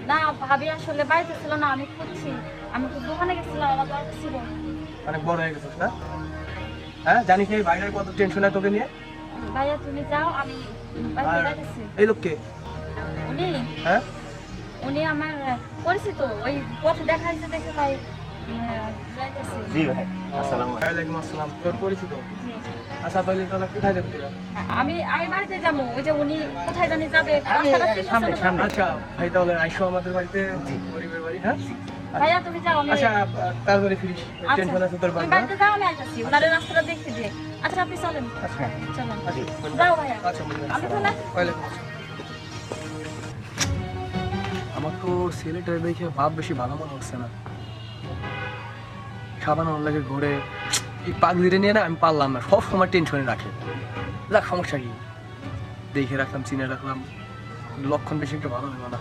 না ভাবি আসলে বাড়িতে ছিল না, আমি খুঁজছি। আমি তো দোকানে গেছিলাম, আমার দরকার ছিল। অনেক বড় হয়ে গেছিস না? হ্যাঁ, জানিস এই বাইরের কত টেনশন হয় তোকে নিয়ে। ভাইয়া তুমি যাও, আমি বাড়িতে আর যাইতেছি। এই লোককে উনি হ্যাঁ উনি আমার পরিচিত, ওই পথে দেখা হয়েছে দেখে তাই যাইতেছি। জি ভাই, আসসালামু আলাইকুম। ওয়ালাইকুম আসসালাম, তোর পরিচিত? জি। আচ্ছা তাহলে তোরা কোথায় যাবি তোরা? আমি আমি বাড়িতে যাবো, ওই যে উনি কোথায় জানি যাবে, আমি রাস্তাটা ঠিক সামনে, আছে না? সামনে। আচ্ছা ভাই, তাহলে আইসো আমাদের বাড়িতে, গরিবের বাড়ি। হ্যাঁ ভাইয়া তুমি যাও, আমি আচ্ছা, তাড়াতাড়ি ফিরিস, আচ্ছা, টেনশন আছে তোর তুমি বাড়ি। বাড়িতে যাও, আমি আসতেছি, ওনাদের রাস্তাটা দেখতে দিয়ে। আচ্ছা আপনি চলেন, আচ্ছা, চলেন, আচ্ছা যাও ভাইয়া, আচ্ছা আমি চলে আসছি। ওয়ালাইকুম আসসালাম। আমার তো ছেলেটা দেখে ভাব বেশি ভালো মনে হচ্ছে না। সাবান লাগে ঘরে, এই পাগলিরে নিয়ে না আমি পারলাম না, সব সময় টেনশনে রাখে। যাক সমস্যা কি, দেখে রাখলাম, চিনে রাখলাম, লক্ষণ বেশি একটা ভালো হলো না।